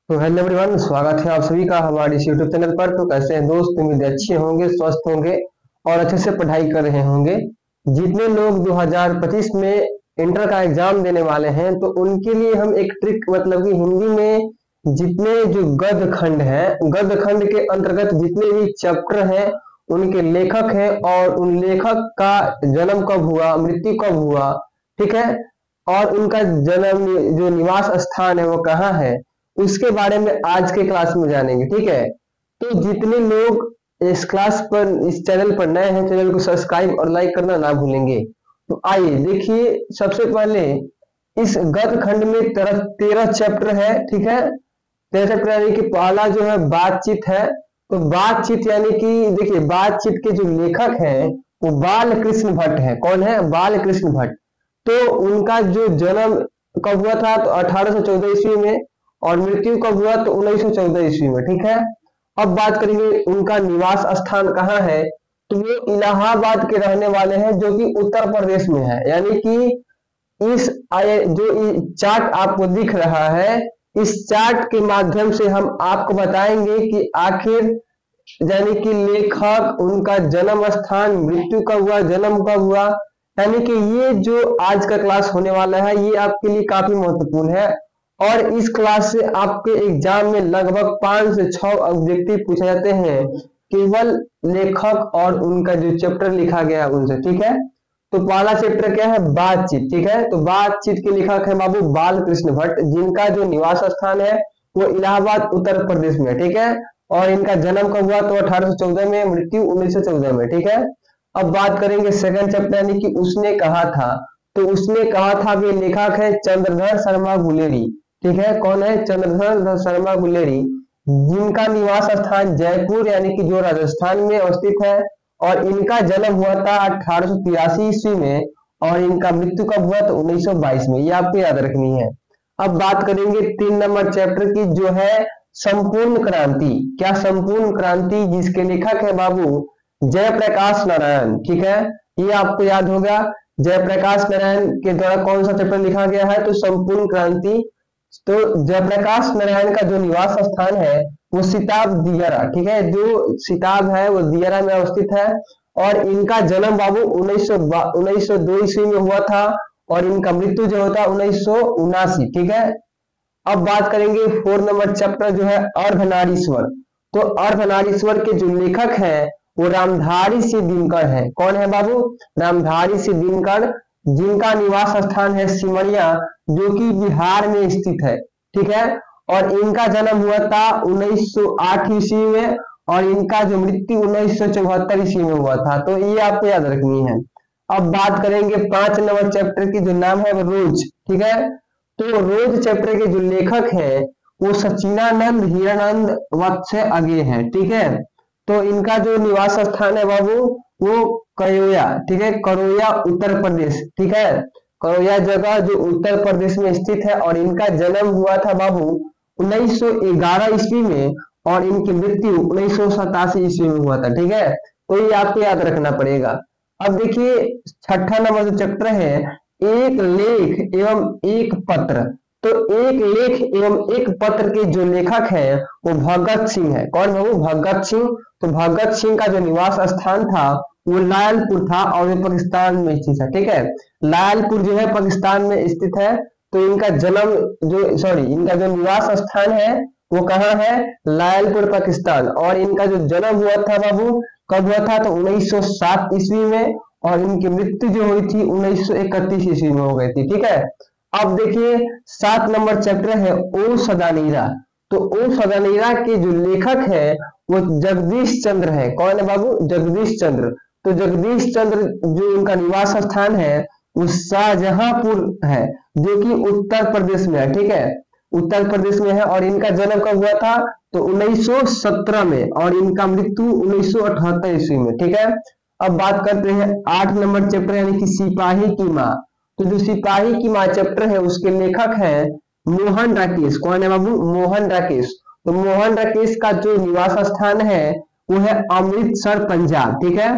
तो hello everyone, स्वागत है आप सभी का हमारे इस यूट्यूब चैनल पर। तो कैसे हैं दोस्त? उम्मीद है अच्छे होंगे, स्वस्थ होंगे और अच्छे से पढ़ाई कर रहे होंगे। जितने लोग 2025 में इंटर का एग्जाम देने वाले हैं तो उनके लिए हम एक ट्रिक मतलब कि हिंदी में जितने जो गद्य खंड है, गद्य खंड के अंतर्गत जितने भी चैप्टर हैं उनके लेखक हैं और उन लेखक का जन्म कब हुआ, मृत्यु कब हुआ, ठीक है, और उनका जन्म जो निवास स्थान है वो कहाँ है, उसके बारे में आज के क्लास में जानेंगे। ठीक है, तो जितने लोग इस क्लास पर इस चैनल पर नए हैं, चैनल को सब्सक्राइब और लाइक करना ना भूलेंगे। तो आइए देखिए, सबसे पहले इस गद्य खंड में 13 चैप्टर है। ठीक है, 13 चैप्टर यानी कि पहला जो है बातचीत है। तो बातचीत यानी कि देखिए, बातचीत के जो लेखक हैं वो बाल कृष्ण भट्ट है। कौन है? बाल कृष्ण भट्ट। तो उनका जो जन्म कब हुआ था? तो 1814 ईस्वी में, और मृत्यु कब हुआ? तो 1914 ईस्वी में। ठीक है, अब बात करेंगे उनका निवास स्थान कहाँ है। तो वो इलाहाबाद के रहने वाले हैं, जो कि उत्तर प्रदेश में है। यानी कि इस जो चार्ट आपको दिख रहा है, इस चार्ट के माध्यम से हम आपको बताएंगे कि आखिर यानी कि लेखक, उनका जन्म स्थान, मृत्यु कब हुआ, जन्म कब हुआ। यानी कि ये जो आज का क्लास होने वाला है ये आपके लिए काफी महत्वपूर्ण है। और इस क्लास से आपके एग्जाम में लगभग 5 से 6 ऑब्जेक्टिव पूछे जाते हैं, केवल लेखक और उनका जो चैप्टर लिखा गया है उनसे। ठीक है, तो पहला चैप्टर क्या है? बातचीत। ठीक है, तो बातचीत के लेखक है बाबू बाल कृष्ण भट्ट, जिनका जो निवास स्थान है वो इलाहाबाद उत्तर प्रदेश में है। ठीक है, और इनका जन्म कब हुआ? तो 1814 में, मृत्यु 1914 में। ठीक है, अब बात करेंगे सेकंड चैप्टर यानी कि उसने कहा था। तो उसने कहा था वे लेखक है चंद्रधर शर्मा गुलेरी। ठीक है, कौन है? चंद्रधर शर्मा गुलेरी, जिनका निवास स्थान जयपुर यानी कि जो राजस्थान में अवस्थित है, और इनका जन्म हुआ था 1883 ईस्वी में, और इनका मृत्यु कब हुआ? तो 1922 में। ये आपको याद रखनी है। अब बात करेंगे 3 नंबर चैप्टर की, जो है संपूर्ण क्रांति। क्या? संपूर्ण क्रांति, जिसके लेखक है बाबू जयप्रकाश नारायण। ठीक है, ये आपको याद होगा। जयप्रकाश नारायण के द्वारा कौन सा चैप्टर लिखा गया है? तो संपूर्ण क्रांति। तो जयप्रकाश नारायण का जो निवास स्थान है वो सिताब दियारा। ठीक है, जो सिताब है वो दियारा में अवस्थित है, और इनका जन्म बाबू 1902 ईस्वी में हुआ था, और इनका मृत्यु जो होता है 1979। ठीक है, अब बात करेंगे 4 नंबर चैप्टर, जो है अर्धनारीश्वर। तो अर्धनारीश्वर के जो लेखक हैं वो रामधारी सिंह दिनकर है। कौन है बाबू? रामधारी सिंह दिनकर, जिनका निवास स्थान है सिमरिया, जो कि बिहार में स्थित है। ठीक है, और इनका जन्म हुआ था 1908 ईस्वी में, और इनका जो मृत्यु 1974 ईस्वी में हुआ था। तो ये आपको याद रखनी है। अब बात करेंगे 5 नंबर चैप्टर की, जो नाम है वो रोज। ठीक है, तो रोज चैप्टर के जो लेखक हैं वो सच्चिदानंद हीरानंद वत्स अगे हैं। ठीक है, तो इनका जो निवास स्थान है बाबू वो करोया। ठीक है, करोया उत्तर प्रदेश। ठीक है, करोया जगह जो उत्तर प्रदेश में स्थित है, और इनका जन्म हुआ था बाबू 1911 ईस्वी में, और इनकी मृत्यु 1987 ईस्वी में हुआ था। ठीक है, तो ये आपको याद रखना पड़ेगा। अब देखिए, छठा नंबर जो चैप्टर है, एक लेख एवं एक पत्र। तो एक लेख एवं एक पत्र के जो लेखक है वो भगत सिंह है। कौन है वो? भगत सिंह। तो भगत सिंह का जो निवास स्थान था वो लायलपुर था, और वो पाकिस्तान में स्थित है। ठीक है, लायलपुर जो है पाकिस्तान में स्थित है। तो इनका जन्म इनका जो निवास स्थान है वो कहाँ है? लायलपुर पाकिस्तान। और इनका जो जन्म हुआ था बाबू कब हुआ था? तो 1907 ईस्वी में, और इनकी मृत्यु जो हुई थी 1931 ईस्वी में हो गई थी। ठीक है, अब देखिए 7 नंबर चैप्टर है ओ सदानीरा। तो ओ सदानीरा के जो लेखक है वो जगदीश चंद्र है। कौन है बाबू? जगदीश चंद्र। तो जगदीश चंद्र जो उनका निवास स्थान है वो शाहजहांपुर है, जो कि उत्तर प्रदेश में है। ठीक है, उत्तर प्रदेश में है, और इनका जन्म कब हुआ था? तो 1917 में, और इनका मृत्यु 1978 ईस्वी में। ठीक है, अब बात करते हैं 8 नंबर चैप्टर यानी कि सिपाही की माँ। तो जो सिपाही की माँ चैप्टर है उसके लेखक हैं मोहन राकेश। कौन है बाबू? मोहन राकेश। तो मोहन राकेश का जो निवास स्थान है वो है अमृतसर, पंजाब। ठीक है,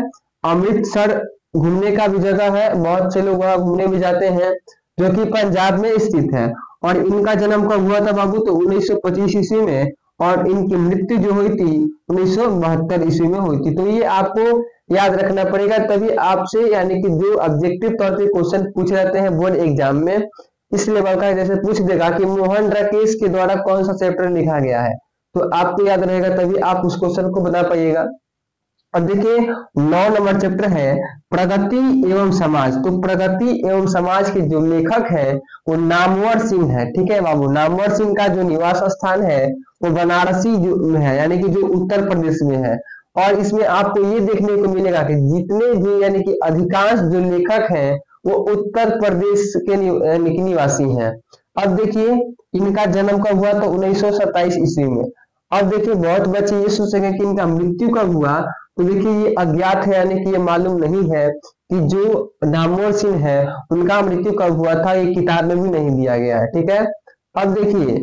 अमृतसर घूमने का भी जगह है, बहुत से लोग वहां घूमने भी जाते हैं, जो कि पंजाब में स्थित है। और इनका जन्म कब हुआ था बाबू? तो 1925 ईस्वी में, और इनकी मृत्यु जो हुई थी 1972 ईस्वी में हुई थी। तो ये आपको याद रखना पड़ेगा, तभी आपसे यानी कि जो ऑब्जेक्टिव तौर पे क्वेश्चन पूछ जाते हैं बोर्ड एग्जाम में, इस लेवल का जैसे पूछ देगा कि मोहन राकेश के द्वारा कौन सा चैप्टर लिखा गया है, तो आपको याद रहेगा, तभी आप उस क्वेश्चन को बता पाइएगा। अब देखिए 9 नंबर चैप्टर है प्रगति एवं समाज। तो प्रगति एवं समाज के जो लेखक है वो नामवर सिंह है। ठीक है बाबू, नामवर सिंह का जो निवास स्थान है वो बनारसी में है, यानी कि जो उत्तर प्रदेश में है। और इसमें आपको ये देखने को मिलेगा कि जितने भी यानी कि अधिकांश जो लेखक हैं वो उत्तर प्रदेश के यानी कि निवासी हैं। अब देखिए इनका जन्म कब हुआ? तो 1927 ईस्वी में। अब देखिए बहुत बच्चे ये सोचेंगे कि इनका मृत्यु कब हुआ, तो देखिए ये अज्ञात है, यानी कि ये मालूम नहीं है कि जो नामवर सिंह है उनका मृत्यु कब हुआ था, ये किताब में भी नहीं दिया गया है। ठीक है, अब देखिए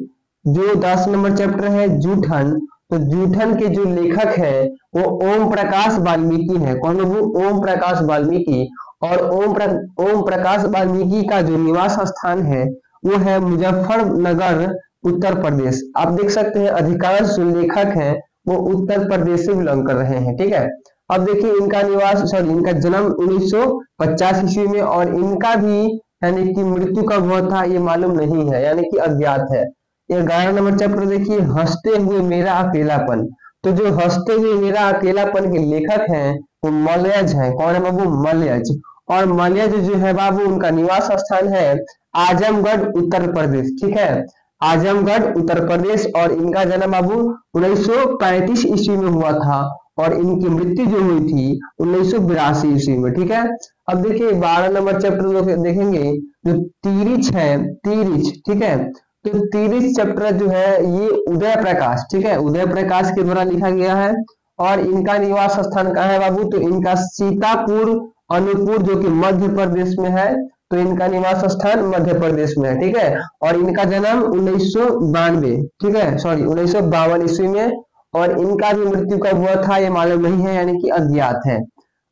जो 10 नंबर चैप्टर है जूठन। तो जूठन के जो लेखक है वो ओम प्रकाश वाल्मीकि है। कौन है वो? ओम प्रकाश वाल्मीकि। और ओम प्रकाश वाल्मीकि का जो निवास स्थान है वो है मुजफ्फरनगर, उत्तर प्रदेश। आप देख सकते हैं अधिकांश जो लेखक हैं वो उत्तर प्रदेश से बिलोंग कर रहे हैं। ठीक है, अब देखिए इनका जन्म 1950 ईस्वी में, और इनका भी यानी कि मृत्यु कब हुआ था ये मालूम नहीं है, यानी कि अज्ञात है। 11 नंबर चैप्टर देखिए हंसते हुए मेरा अकेलापन। तो जो हंसते हुए मेरा अकेलापन के लेखक हैं वो मलयज है। कौन है बाबू? मलयज। और मलयज जो है बाबू उनका निवास स्थान है आजमगढ़, उत्तर प्रदेश। ठीक है, आजमगढ़ उत्तर प्रदेश। और इनका जन्म बाबू 1935 ईस्वी में हुआ था, और इनकी मृत्यु जो हुई थी 1982 ईस्वी में। ठीक है, अब देखिए 12 नंबर चैप्टर देखेंगे जो तिरिच है, तिरिच। ठीक है, तो तिरिच चैप्टर जो है ये उदय प्रकाश, ठीक है, उदय प्रकाश के द्वारा लिखा गया है। और इनका निवास स्थान कहाँ है बाबू? तो इनका सीतापुर अनूपपुर जो कि मध्य प्रदेश में है। तो इनका निवास स्थान मध्य प्रदेश में है। ठीक है, और इनका जन्म 1992, ठीक है, सॉरी 1952 ईस्वी में। और इनका भी मृत्यु कब हुआ था ये मालूम नहीं है, यानी कि अज्ञात है।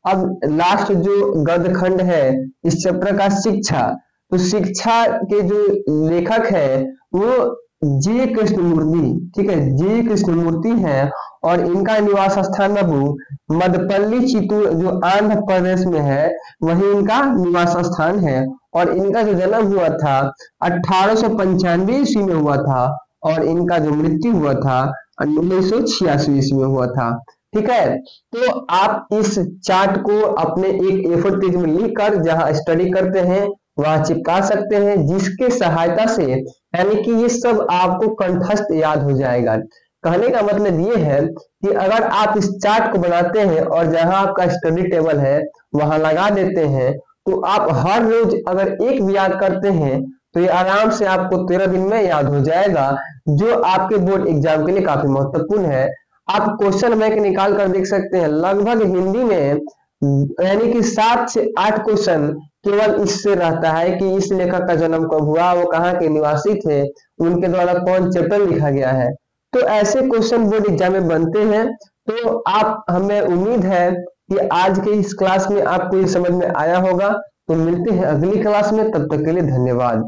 अब लास्ट जो गद्यखंड है इस चैप्टर का शिक्षा। तो शिक्षा के जो लेखक है वो जी कृष्णमूर्ति। ठीक है, जी कृष्णमूर्ति है। और इनका निवास स्थान बाबू मदपल्ली चित्तूर जो आंध्र प्रदेश में है, वही इनका निवास स्थान है। और इनका जो जन्म हुआ था 1895 ईस्वी में हुआ था, और इनका जो मृत्यु हुआ था 1986 ईस्वी में हुआ था। ठीक है, तो आप इस चार्ट को अपने एक A4 पेज में लिखकर जहां स्टडी करते हैं वहां चिपका सकते हैं, जिसके सहायता से यानी कि ये सब आपको कंठस्थ याद हो जाएगा। कहने का मतलब ये है कि अगर आप इस चार्ट को बनाते हैं और जहां आपका स्टडी टेबल है वहां लगा देते हैं, तो आप हर रोज अगर एक भी याद करते हैं तो ये आराम से आपको 13 दिन में याद हो जाएगा, जो आपके बोर्ड एग्जाम के लिए काफी महत्वपूर्ण है। आप क्वेश्चन बैंक निकाल कर देख सकते हैं, लगभग हिंदी में यानी कि 7 से 8 क्वेश्चन केवल इससे रहता है कि इस लेखक का जन्म कब हुआ, वो कहाँ के निवासी थे, उनके द्वारा कौन चैप्टर लिखा गया है। तो ऐसे क्वेश्चन बोर्ड एग्जाम में बनते हैं। तो आप हमें उम्मीद है कि आज के इस क्लास में आपको ये समझ में आया होगा। तो मिलते हैं अगली क्लास में, तब तक के लिए धन्यवाद।